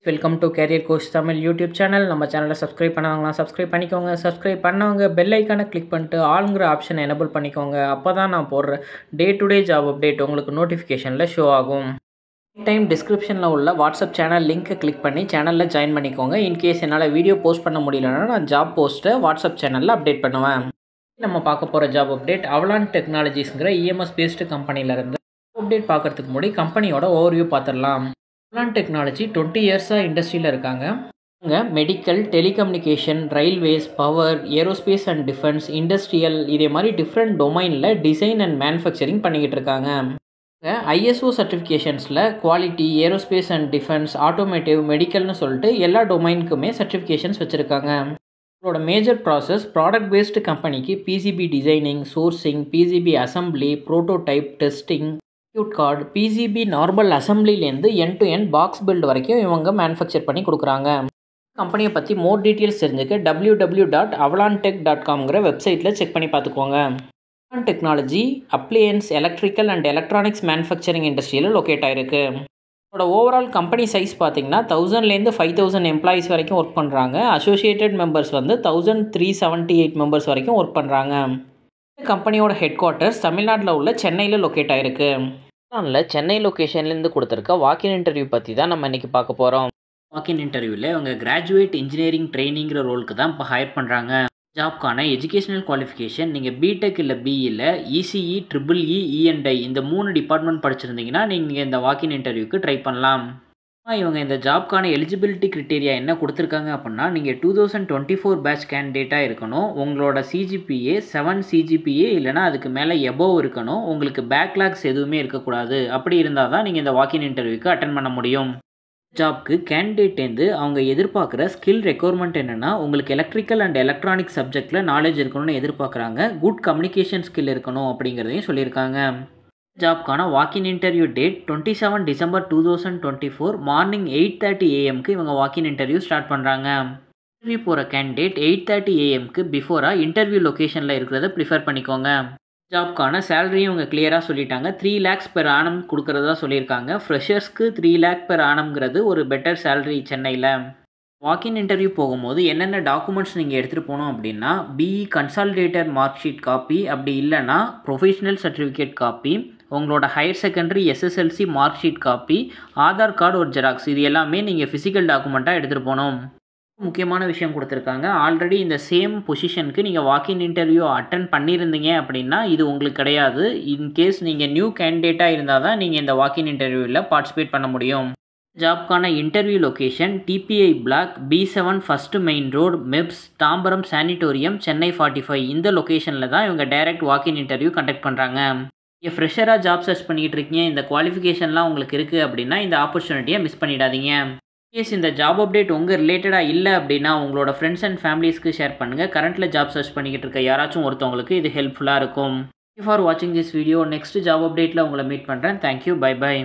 Welcome to carrier coach Tamil YouTube channel. நம்ம சேனலை subscribe பண்ணாங்கன்னா சப்ஸ்கிரைப் பண்ணிக்கோங்க. சப்ஸ்கிரைப் பண்ணவங்க பெல் ஐக்கானை கிளிக் பண்ணிட்டு ஆளுங்கிற ஆப்ஷனை எனபிள் பண்ணிக்கோங்க. அப்போ தான் நான் போடுற day to day job update உங்களுக்கு நோட்டிஃபிகேஷனில் ஷோ ஆகும். டைம் டிஸ்கிரிப்ஷனில் உள்ள வாட்ஸ்அப் சேனல் லிங்க்கை கிளிக் பண்ணி சேனலில் ஜாயின் பண்ணிக்கோங்க. இன்கேஸ் என்னால் வீடியோ போஸ்ட் பண்ண முடியலன்னா நான் ஜாப் போஸ்ட்டை வாட்ஸ்அப் சேனலில் அப்டேட் பண்ணுவேன். நம்ம பார்க்க போகிற ஜாப் அப்டேட் அவலான் டெக்னாலஜிஸ்ங்கிற இஎம்எஸ் பேஸ்டு கம்பெனியிலேருந்து. அப்டேட் பார்க்குறதுக்கு முன்னாடி கம்பெனியோட ஓவர்வியூ பார்த்துடலாம். அவலான் டெக்னாலஜி 20 இயர்ஸாக இண்டஸ்ட்ரியில் இருக்காங்க. இவங்க medical, telecommunication, railways, power, aerospace and defence, industrial இதே மாதிரி டிஃப்ரெண்ட் டொமைனில் டிசைன் அண்ட் மேனுஃபேக்சரிங் பண்ணிக்கிட்டு இருக்காங்க. ஐஎஸ்ஓ சர்டிஃபிகேஷன்ஸில் quality, aerospace and defence, automotive, மெடிக்கல்னு சொல்லிட்டு எல்லா டொமைனுக்குமே சர்டிஃபிகேஷன்ஸ் வச்சுருக்காங்க. இதோட மேஜர் ப்ராசஸ் ப்ராடக்ட் பேஸ்டு கம்பெனிக்கு PCB designing, sourcing, PCB assembly, prototype testing, circuit card, PCB normal அசம்பிளிலேருந்து end to end box build வரைக்கும் இவங்க மேனுஃபேக்சர் பண்ணி கொடுக்குறாங்க. கம்பெனியை பற்றி மோர் டீட்டெயில்ஸ் தெரிஞ்சுக்க www.avalaantech.comங்கிற வெப்சைட்டில் செக் பண்ணி பார்த்துக்கோங்க. Avalon technology appliances, electrical and electronics manufacturing இண்டஸ்ட்ரியில் லொக்கேட் ஆகிருக்கு. இதோட ஓவரால் கம்பெனி சைஸ் பார்த்தீங்கன்னா 1000லேருந்து 5000 எம்ப்ளாயிஸ் வரைக்கும் ஒர்க் பண்ணுறாங்க. அசோசியேட்டட் மெம்பர்ஸ் வந்து 1378 மெம்பர்ஸ் வரைக்கும் ஒர்க் பண்ணுறாங்க. கம்பெனியோட ஹெட் குவார்ட்டர்ஸ் தமிழ்நாட்டில் உள்ள சென்னையில் லொக்கேட் ஆகிருக்கு. சென்னை லொக்கேஷன்லேருந்து கொடுத்துருக்க வாக்கின் இன்டர்வியூ பற்றி தான் நம்ம இன்றைக்கி பார்க்க போகிறோம். வாக்கின் இன்டர்வியூவில் இவங்க கிராஜுவேட் இன்ஜினியரிங் ட்ரைனிங்கிற ரோலுக்கு தான் இப்போ ஹையர் பண்ணுறாங்க. ஜாப்க்கான எஜுகேஷனல் குவாலிஃபிகேஷன் நீங்கள் பிடெக் இல்லை பிஇயில் இசிஇ, ட்ரிபிள்இ, இஎன்ஐ இந்த 3 டிபார்ட்மெண்ட் படிச்சிருந்தீங்கன்னா நீங்கள் இந்த வாக்கின் இன்டர்வியூக்கு ட்ரை பண்ணலாம். இவங்க இந்த ஜாப்க்கான எலிஜிபிலிட்டி க்ரிட்டீரியா என்ன கொடுத்துருக்காங்க அப்படின்னா, நீங்கள் 2024 பேட்ச் கேண்டிடேட்டாக இருக்கணும். உங்களோட சிஜிபிஏ 7 சிஜிபிஏ இல்லைனா அதுக்கு மேலே எபோவ் இருக்கணும். உங்களுக்கு பேக்லாக்ஸ் எதுவுமே இருக்கக்கூடாது. அப்படி இருந்தால் தான் நீங்கள் இந்த வாக்கின் இன்டர்வியூக்கு அட்டன் பண்ண முடியும். ஜாப்க்கு கேண்டிடேட்லேருந்து அவங்க எதிர்பார்க்குற ஸ்கில் ரெக்குவயர்மெண்ட் என்னென்னா, உங்களுக்கு எலக்ட்ரிக்கல் அண்ட் எலக்ட்ரானிக் சப்ஜெக்டில் நாலேஜ் இருக்கணும்னு எதிர்பார்க்குறாங்க. குட் கம்யூனிகேஷன் ஸ்கில் இருக்கணும் அப்படிங்கிறதையும் சொல்லியிருக்காங்க. ஜாப்க்கான walk in interview date 27 December 2024 morning 8:30 AM இவங்க வாக்கின் இன்டர்வியூ ஸ்டார்ட் பண்ணுறாங்க. இன்டர்வியூ போகிற கேண்டிடேட் 8:30 AM பிஃபோராக இன்டர்வியூ லொக்கேஷனில் இருக்கிறத ப்ரிஃபர் பண்ணிக்கோங்க. ஜாப்க்கான சேலரியும் இவங்க கிளியராக சொல்லிட்டாங்க. 3 lakhs per annum கொடுக்குறதா சொல்லியிருக்காங்க. ஃப்ரெஷர்ஸ்க்கு 3 lakh per annumங்கிறது ஒரு பெட்டர் சேலரி சென்னையில். வாக்கின் இன்டர்வியூ போகும்போது என்னென்ன டாக்குமெண்ட்ஸ் நீங்கள் எடுத்துகிட்டு போகணும் அப்படின்னா, BE consolidated mark sheet copy, அப்படி இல்லைனா ப்ரொஃபஷனல் சர்டிஃபிகேட் காப்பி, உங்களோட higher secondary SSLC mark sheet copy, Aadhaar card ஒரு ஜெராக்ஸ், இது எல்லாமே நீங்கள் ஃபிசிக்கல் டாக்குமெண்ட்டாக எடுத்துகிட்டு போகணும். முக்கியமான விஷயம் கொடுத்துருக்காங்க. ஆல்ரெடி இந்த சேம் பொசிஷனுக்கு நீங்கள் வாக்கின் இன்டர்வியூ அட்டன் பண்ணியிருந்தீங்க அப்படின்னா இது உங்களுக்கு கிடையாது. இன்கேஸ் நீங்கள் நியூ கேண்டிடேட்டாக இருந்தால் தான் நீங்கள் இந்த வாக்கின் இன்டர்வியூவில் பார்ட்டிசிபேட் பண்ண முடியும். ஜாப்க்கான interview location DPI block, B7 first main road, MEPZ, Tambaram sanatorium, Chennai 45 இந்த லொக்கேஷனில் தான் இவங்க டைரக்ட் வாக்கின் இன்டர்வியூ கண்டக்ட் பண்ணுறாங்க. நீங்கள் ஃப்ரெஷராக ஜாப் சர்ச் பண்ணிகிட்டு இருக்கீங்க, இந்த குவாலிஃபிகேஷன்லாம் உங்களுக்கு இருக்குது அப்படின்னா இந்த ஆப்பர்ச்சுனிட்டியை மிஸ் பண்ணிடாதீங்க. கேஸ் இந்த ஜாப் அப்டேட் உங்கள் ரிலேட்டடாக இல்லை அப்படின்னா உங்களோட ஃப்ரெண்ட்ஸ் அண்ட் ஃபேமிலிஸ்க்கு ஷேர் பண்ணுங்கள். கரண்ட்டில் ஜாப் சர்ச் பண்ணிக்கிட்டு இருக்க யாராச்சும் ஒருத்தவங்களுக்கு இது ஹெல்ப்ஃபுல்லாக இருக்கும். ஃபார் வாட்சிங் திஸ் வீடியோ. நெக்ஸ்ட் ஜாப் அப்டேட்டில் உங்களை மீட் பண்ணுறேன். தேங்க்யூ. Bye by.